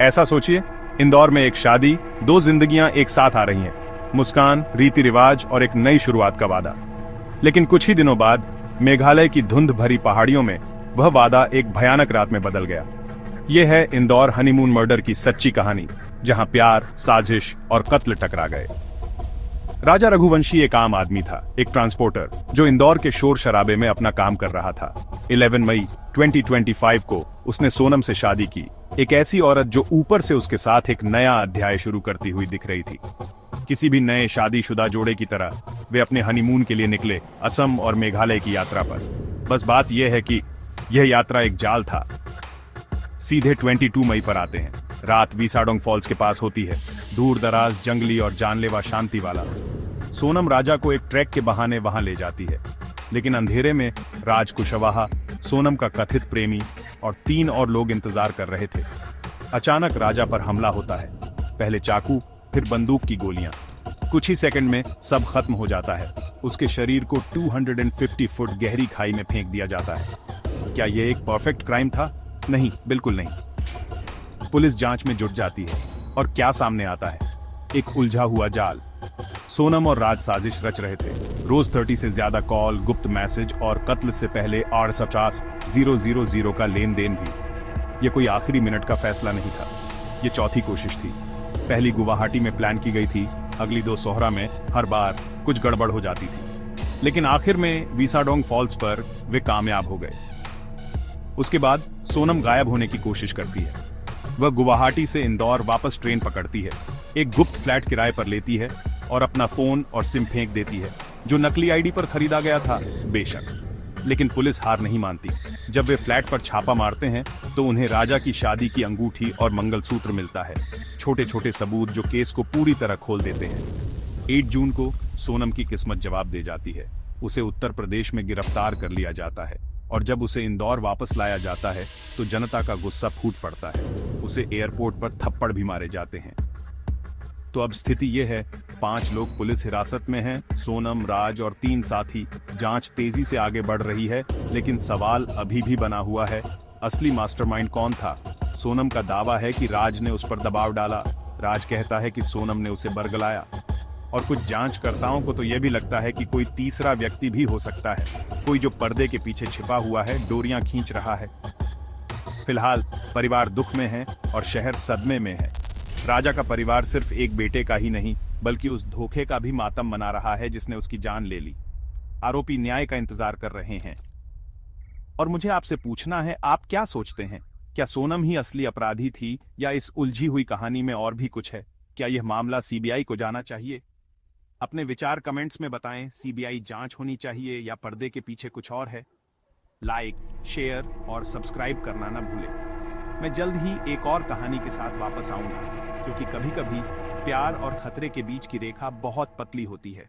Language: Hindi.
ऐसा सोचिए, इंदौर में एक शादी, दो जिंदगियां एक साथ आ रही हैं, मुस्कान, रीति रिवाज और एक नई शुरुआत का वादा। लेकिन कुछ ही दिनों बाद मेघालय की धुंध भरी पहाड़ियों में वह वादा एक भयानक रात में बदल गया। यह है इंदौर हनीमून मर्डर की सच्ची कहानी, जहां प्यार, साजिश और कत्ल टकरा गए। राजा रघुवंशी एक आम आदमी था, एक ट्रांसपोर्टर जो इंदौर के शोर शराबे में अपना काम कर रहा था। 11 मई 2025 को उसने सोनम से शादी की, एक ऐसी औरत जो ऊपर से उसके साथ एक नया अध्याय शुरू करती हुई दिख रही थी। किसी भी नए शादीशुदा जोड़े की तरह वे अपने हनीमून के लिए निकले, असम और मेघालय की यात्रा पर। बस बात यह है कि यह यात्रा एक जाल था। सीधे 22 मई पर आते हैं। रात वीसाडोंग फॉल्स के पास होती है, दूर दराज, जंगली और जानलेवा शांति वाला। सोनम राजा को एक ट्रैक के बहाने वहां ले जाती है, लेकिन अंधेरे में राज कुशवाहा, सोनम का कथित प्रेमी और 3 और लोग इंतजार कर रहे थे। अचानक राजा पर हमला होता है, पहले चाकू, फिर बंदूक की गोलियां। कुछ ही सेकंड में सब खत्म हो जाता है। उसके शरीर को 250 फुट गहरी खाई में फेंक दिया जाता है। क्या यह एक परफेक्ट क्राइम था? नहीं, बिल्कुल नहीं। पुलिस जांच में जुट जाती है और क्या सामने आता है? एक उलझा हुआ जाल। सोनम और राज साजिश रच रहे थे। रोज 30 से ज्यादा कॉल, गुप्त मैसेज और कत्ल से पहले 850,000 का लेन देन भी। ये कोई आखिरी मिनट का फैसला नहीं था, ये चौथी कोशिश थी। पहली गुवाहाटी में प्लान की गई थी, अगली 2 सोहरा में। हर बार कुछ गड़बड़ हो जाती थी, लेकिन आखिर में वीसाडोंग फॉल्स पर वे कामयाब हो गए। उसके बाद सोनम गायब होने की कोशिश करती है। वह गुवाहाटी से इंदौर वापस ट्रेन पकड़ती है, एक गुप्त फ्लैट किराए पर लेती है और अपना फोन और सिम फेंक देती है, जो नकली आईडी पर खरीदा गया था, बेशक। लेकिन पुलिस हार नहीं मानती। जब वे फ्लैट पर छापा मारते हैं तो उन्हें राजा की शादी की अंगूठी और मंगलसूत्र मिलता है, छोटे छोटे सबूत जो केस को पूरी तरह खोल देते हैं। 8 जून को सोनम की किस्मत जवाब दे जाती है। उसे उत्तर प्रदेश में गिरफ्तार कर लिया जाता है और जब उसे इंदौर वापस लाया जाता है तो जनता का गुस्सा फूट पड़ता है। उसे एयरपोर्ट पर थप्पड़ भी मारे जाते हैं। तो अब स्थिति यह है, 5 लोग पुलिस हिरासत में हैं, सोनम, राज और 3 साथी। जांच तेजी से आगे बढ़ रही है, लेकिन सवाल अभी भी बना हुआ है, असली मास्टरमाइंड कौन था? सोनम का दावा है कि राज ने उस पर दबाव डाला। राज कहता है कि सोनम ने उसे बरगलाया। और कुछ जांचकर्ताओं को तो यह भी लगता है कि कोई तीसरा व्यक्ति भी हो सकता है, कोई जो पर्दे के पीछे छिपा हुआ है, डोरियां खींच रहा है। फिलहाल परिवार दुख में है और शहर सदमे में है। राजा का परिवार सिर्फ एक बेटे का ही नहीं, बल्कि उस धोखे का भी मातम मना रहा है जिसने उसकी जान ले ली। आरोपी न्याय का इंतजार कर रहे हैं। और मुझे आपसे पूछना है, आप क्या सोचते हैं? क्या सोनम ही असली अपराधी थी या इस उलझी हुई कहानी में और भी कुछ है? क्या यह मामला सीबीआई को जाना चाहिए? अपने विचार कमेंट्स में बताएं। सीबीआई जांच होनी चाहिए या पर्दे के पीछे कुछ और है? लाइक, शेयर और सब्सक्राइब करना ना भूलें। मैं जल्द ही एक और कहानी के साथ वापस आऊंगा, क्योंकि कभी-कभी प्यार और खतरे के बीच की रेखा बहुत पतली होती है।